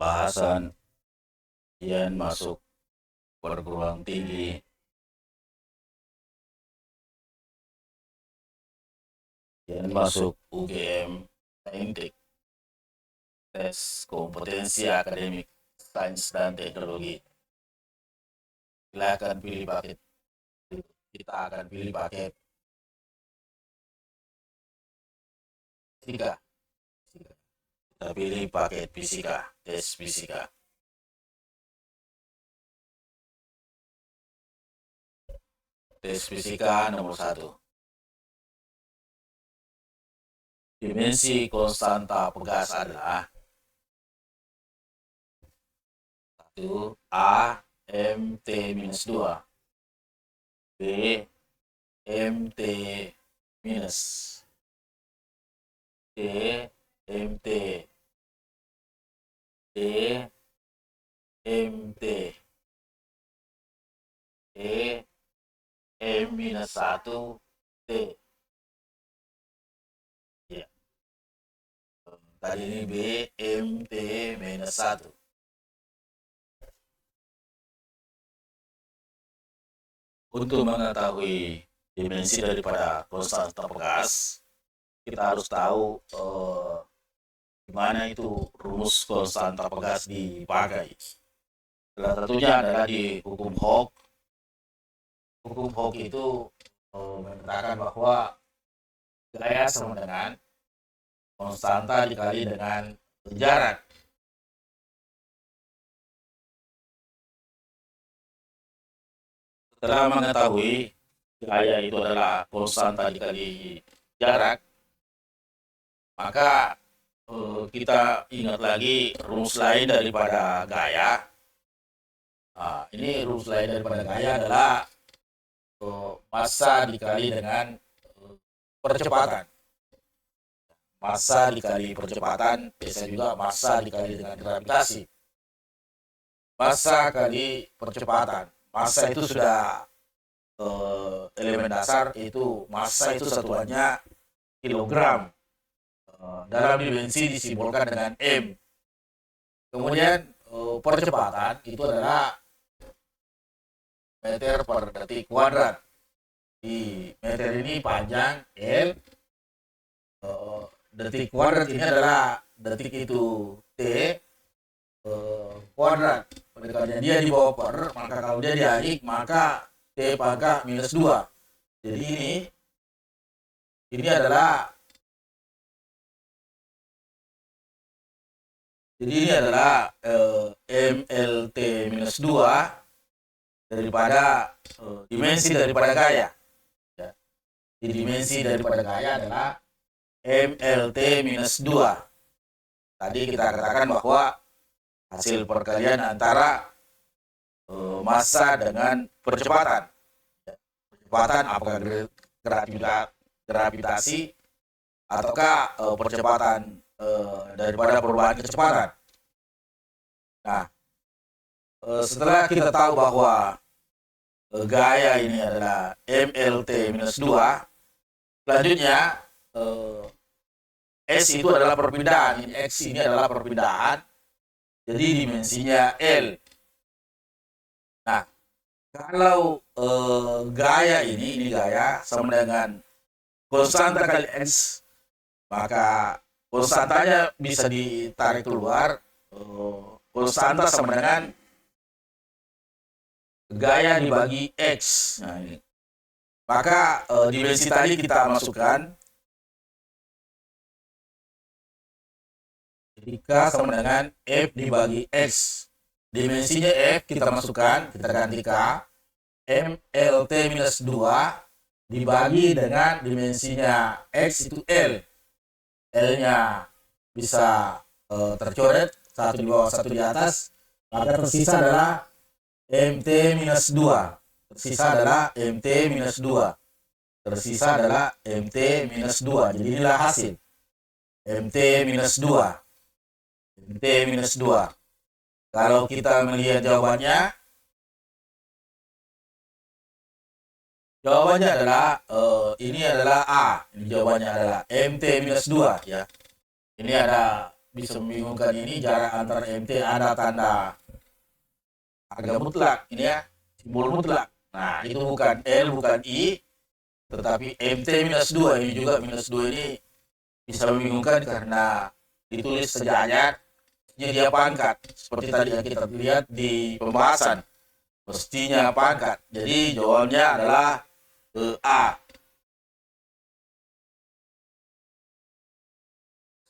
bahasan Ian masuk perguruan tinggi, Ian masuk UGM Saintek, tes kompetensi akademik, sains dan teknologi. Silakan pilih paket. Kita akan pilih paket fisika. Kita pilih paket fisika, tes fisika. Tes fisika nomor 1. Dimensi konstanta pegas adalah 1. A MT minus 2, B MT minus, C MT, D MT, E M minus 1 T. Ya. Tadi ini B MT minus 1. Untuk mengetahui dimensi daripada konstanta pegas, kita harus tahu gimana itu rumus konstanta pegas dipakai. Salah satunya adalah di hukum Hooke. Hukum Hooke itu mengatakan bahwa gaya sama dengan konstanta dikali dengan jarak. Setelah mengetahui gaya itu adalah konstanta dikali jarak, maka kita ingat lagi rumus lain daripada gaya. Ini rumus lain daripada gaya adalah massa dikali dengan percepatan. Massa dikali percepatan, biasa juga massa dikali dengan gravitasi. Massa kali percepatan. Massa itu sudah elemen dasar, itu massa itu satuannya kilogram. Dalam dimensi disimbolkan dengan M. Kemudian percepatan itu adalah meter per detik kuadrat. Di meter ini panjang L, detik kuadrat ini adalah detik itu T kuadrat. Pendekatannya dia di bawah per, maka kalau dia dibalik maka T pangkat minus 2. Jadi ini adalah MLT minus 2 daripada dimensi daripada gaya. Ya. Jadi dimensi daripada gaya adalah MLT minus 2. Tadi kita katakan bahwa hasil perkalian antara massa dengan percepatan. Percepatan apakah gravitasi ataukah percepatan daripada perubahan kecepatan. Nah, setelah kita tahu bahwa gaya ini adalah MLT minus 2, selanjutnya S itu adalah perpindahan, X ini adalah perpindahan, jadi dimensinya L. Nah, kalau gaya ini gaya sama dengan konstanta kali X, maka konstantanya bisa ditarik keluar. Konstanta sama dengan gaya dibagi X. Nah, ini. Maka dimensi tadi kita masukkan. Jika sama dengan F dibagi X. Dimensinya F kita masukkan, kita ganti K. MLT minus 2 dibagi dengan dimensinya X itu L. L-nya bisa tercoret, satu di bawah, satu di atas. Maka tersisa adalah MT minus 2. Tersisa adalah MT minus 2. Tersisa adalah MT minus 2. Jadi inilah hasil. MT minus 2. MT minus 2. Kalau kita melihat jawabannya adalah ini adalah A. Ini jawabannya adalah MT minus 2 ya. Ini ada bisa membingungkan ini jarak antara MT ada tanda harga mutlak ini ya, simbol mutlak. Nah, itu bukan L, bukan I, tetapi MT minus 2 ini juga minus 2 ini bisa membingungkan karena ditulis sejajar jadi dia pangkat. Seperti tadi yang kita lihat di pembahasan, mestinya pangkat. Jadi jawabannya adalah A.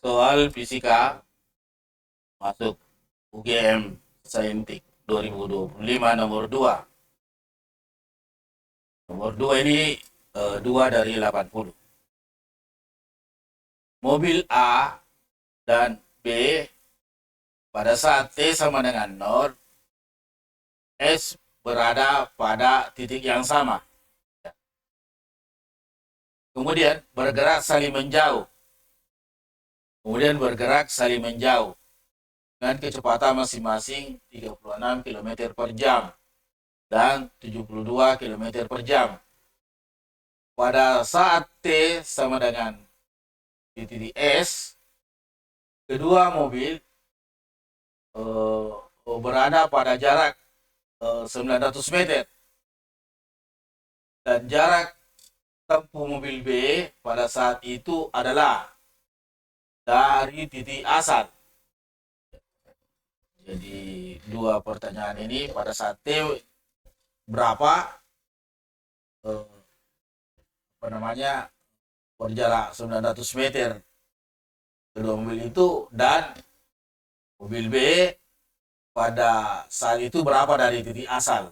Soal fisika masuk UGM Saintik 2025 nomor 2. Nomor 2 ini 2 dari 80. Mobil A dan B pada saat T sama dengan 0, S berada pada titik yang sama. Kemudian bergerak saling menjauh. Dengan kecepatan masing-masing 36 km per jam dan 72 km per jam. Pada saat T sama dengan titik S, kedua mobil berada pada jarak 900 meter. Dan jarak tempuh mobil B pada saat itu adalah dari titik asal. Jadi dua pertanyaan ini pada saat T berapa berjarak 900 meter kedua mobil itu, dan mobil B pada saat itu berapa dari titik asal.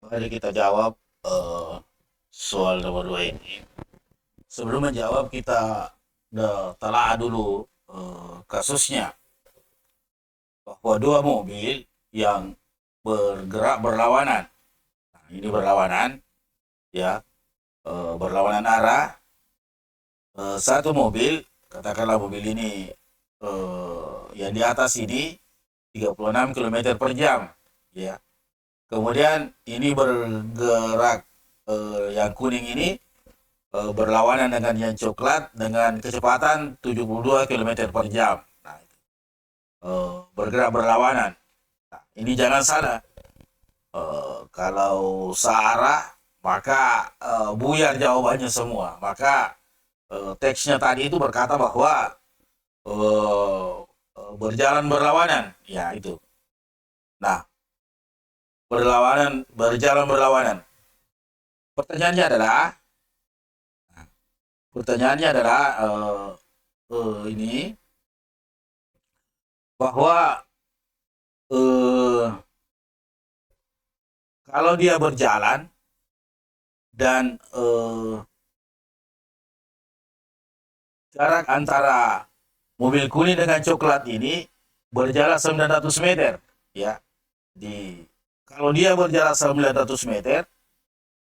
Mari kita jawab soal nomor 2 ini. Sebelum menjawab kita telah dulu kasusnya, bahwa dua mobil yang bergerak berlawanan. Nah, ini berlawanan ya, berlawanan arah. Satu mobil, katakanlah mobil ini yang di atas ini 36 km per jam ya. Kemudian ini bergerak yang kuning ini berlawanan dengan yang coklat dengan kecepatan 72 km per jam. Nah, bergerak berlawanan. Nah, ini jangan salah. Kalau searah maka buyar jawabannya semua. Maka teksnya tadi itu berkata bahwa berjalan berlawanan, ya itu. Nah, berjalan berlawanan. Pertanyaannya adalah ini bahwa kalau dia berjalan dan jarak antara mobil kuning dengan coklat ini berjarak 900 meter ya. Kalau dia berjarak 900 meter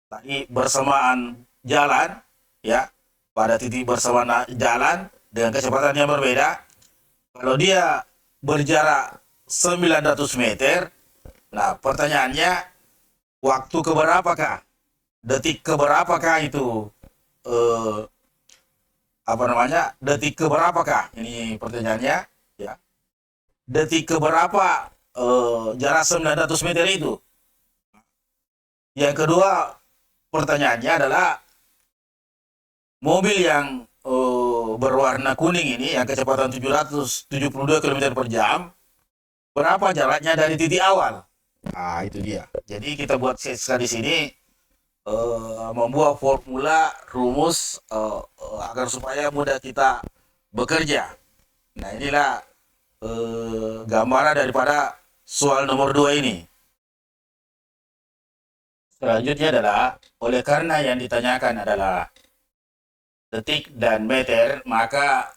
tadi bersamaan jalan ya, pada titik bersamaan jalan dengan kecepatan yang berbeda. Kalau dia berjarak 900 meter, nah pertanyaannya waktu keberapakah? Detik keberapakah itu? Detik keberapakah? Ini pertanyaannya ya. Detik keberapa jarak 900 meter itu? Yang kedua pertanyaannya adalah mobil yang berwarna kuning ini yang kecepatan 772 km per jam, berapa jaraknya dari titik awal? Nah, itu dia. Jadi kita buat di sini membuat formula rumus agar supaya mudah kita bekerja. Nah, inilah gambaran daripada soal nomor 2 ini. Selanjutnya adalah, oleh karena yang ditanyakan adalah detik dan meter, maka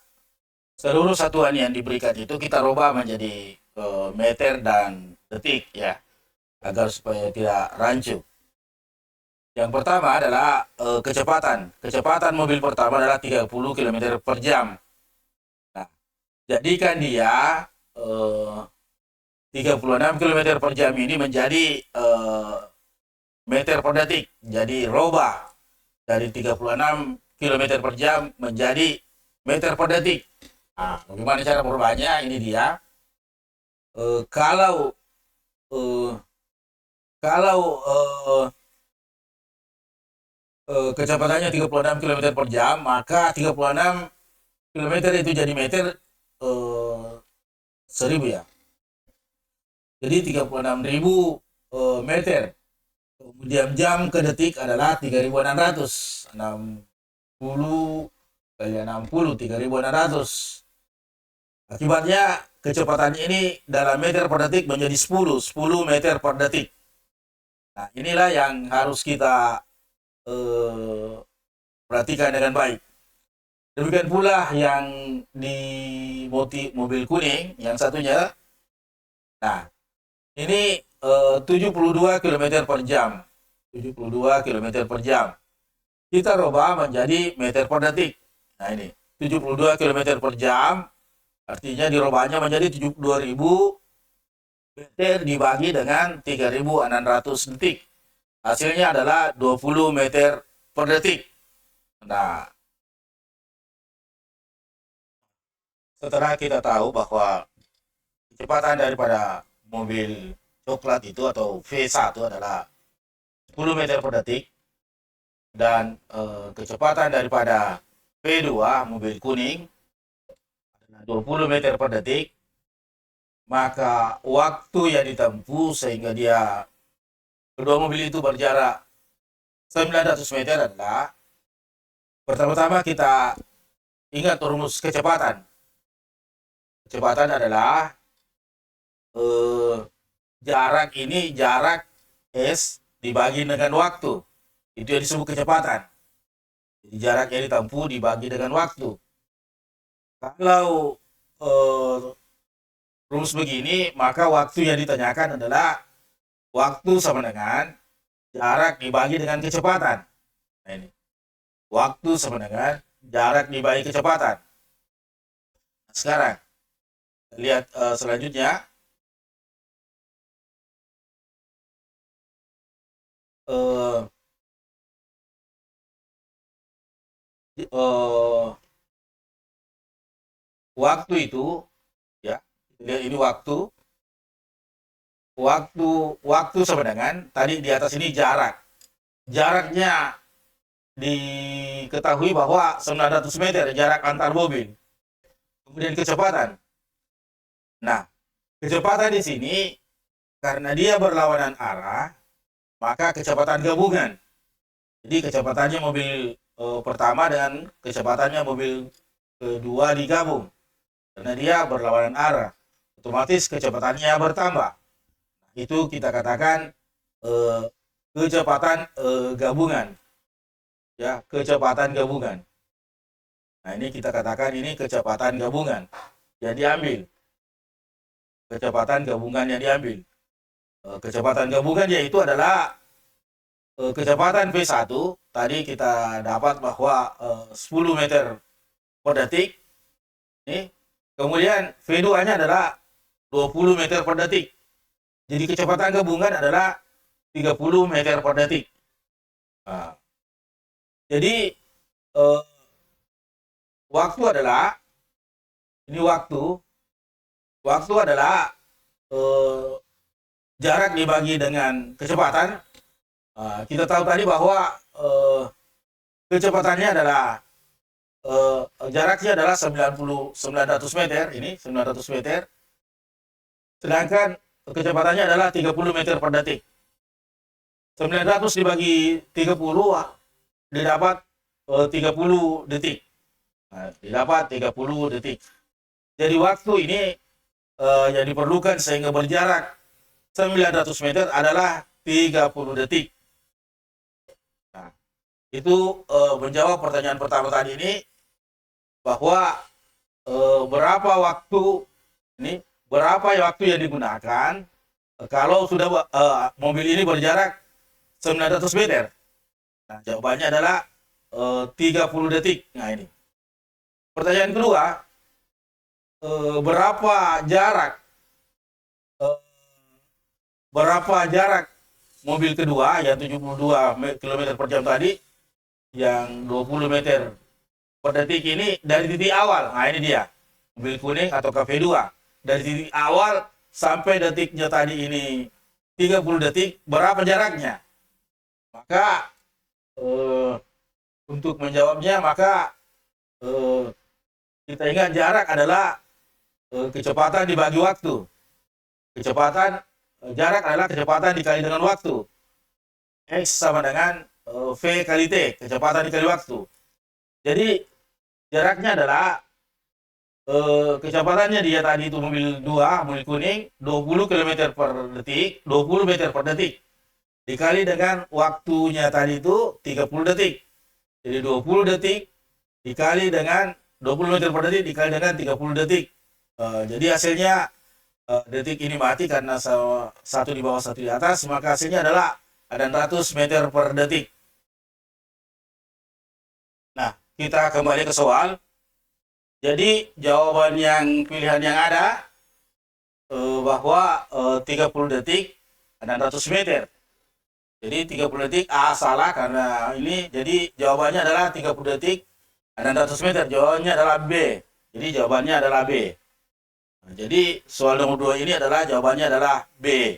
seluruh satuan yang diberikan itu kita rubah menjadi meter dan detik ya, agar supaya tidak rancu. Yang pertama adalah kecepatan. Kecepatan mobil pertama adalah 30 km per jam. Nah, jadikan dia 36 km per jam ini menjadi meter per detik. Jadi rubah dari 36 km per jam menjadi meter per detik. Nah, bagaimana cara merubahnya? Ini dia. Kalau eh, kalau kecepatannya 36 km per jam, maka 36 km itu jadi meter 1000 ya. Jadi 36.000 meter. Kemudian jam ke detik adalah 3.600. 60 kali 60, 3.600. Akibatnya kecepatannya ini dalam meter per detik menjadi 10 meter per detik. Nah, inilah yang harus kita perhatikan dengan baik. Demikian pula yang di mobil kuning, yang satunya. Nah, ini 72 km per jam. 72 km per jam. Kita rubah menjadi meter per detik. Nah, ini 72 km per jam. Artinya dirubahnya menjadi 72.000 meter dibagi dengan 3.600 detik. Hasilnya adalah 20 meter per detik. Nah, setelah kita tahu bahwa kecepatan daripada mobil coklat itu atau V1 adalah 10 meter per detik, dan kecepatan daripada V2 mobil kuning adalah 20 meter per detik, maka waktu yang ditempuh sehingga kedua mobil itu berjarak 900 meter adalah, pertama-tama kita ingat rumus kecepatan. Kecepatan adalah jarak S dibagi dengan waktu. Itu yang disebut kecepatan. Jadi jarak yang ditempuh dibagi dengan waktu. Kalau rumus begini, maka waktu yang ditanyakan adalah waktu sama dengan jarak dibagi dengan kecepatan. Nah, ini. Waktu sama dengan jarak dibagi kecepatan. Nah, sekarang lihat selanjutnya. Waktu itu, ya, lihat ini waktu sama dengan tadi di atas ini jaraknya diketahui bahwa 900 meter jarak antar mobil. Kemudian kecepatan. Nah, kecepatan di sini karena dia berlawanan arah, maka kecepatan gabungan. Jadi kecepatannya mobil pertama dengan kecepatannya mobil kedua digabung. Karena dia berlawanan arah, otomatis kecepatannya bertambah. Itu kita katakan kecepatan gabungan. Ya, kecepatan gabungan. Nah, ini kita katakan ini kecepatan gabungan yang diambil. Kecepatan gabungan yang diambil. Kecepatan gabungan yaitu adalah kecepatan V1. Tadi kita dapat bahwa 10 meter per detik. Ini. Kemudian V2-nya adalah 20 meter per detik. Jadi kecepatan gabungan adalah 30 meter per detik. Nah, jadi waktu adalah jarak dibagi dengan kecepatan. Kita tahu tadi bahwa kecepatannya adalah jaraknya adalah 900 meter, ini 900 meter. Sedangkan kecepatannya adalah 30 meter per detik. 900 dibagi 30 didapat 30 detik. Nah, didapat 30 detik. Jadi waktu ini yang diperlukan sehingga berjarak 900 meter adalah 30 detik. Nah, itu menjawab pertanyaan pertama tadi ini, bahwa berapa waktu yang digunakan kalau sudah mobil ini berjarak 900 meter. Nah, jawabannya adalah 30 detik. Nah, ini. Pertanyaan kedua, berapa jarak mobil kedua yang 72 km per jam tadi yang 20 meter per detik ini dari titik awal. Nah ini dia, mobil kuning atau KV2. Dari titik awal sampai detiknya tadi ini 30 detik, berapa jaraknya? Maka untuk menjawabnya, maka kita ingat jarak adalah kecepatan dibagi waktu. Jarak adalah kecepatan dikali dengan waktu. X sama dengan V kali T, kecepatan dikali waktu. Jadi jaraknya adalah kecepatannya dia tadi itu mobil kuning 20 km per detik, 20 meter per detik. Dikali dengan waktunya tadi itu 30 detik. Jadi 20 detik dikali dengan 20 meter per detik dikali dengan 30 detik. Jadi hasilnya detik ini mati karena satu di bawah satu di atas, maka hasilnya adalah 600 meter per detik. Nah, kita kembali ke soal. Jadi jawaban yang pilihan yang ada bahwa 30 detik 600 meter. Jadi 30 detik A salah karena ini, jadi jawabannya adalah 30 detik 600 meter. Jawabannya adalah B. Jadi jawabannya adalah B. Nah, jadi soal nomor 2 ini adalah jawabannya adalah B.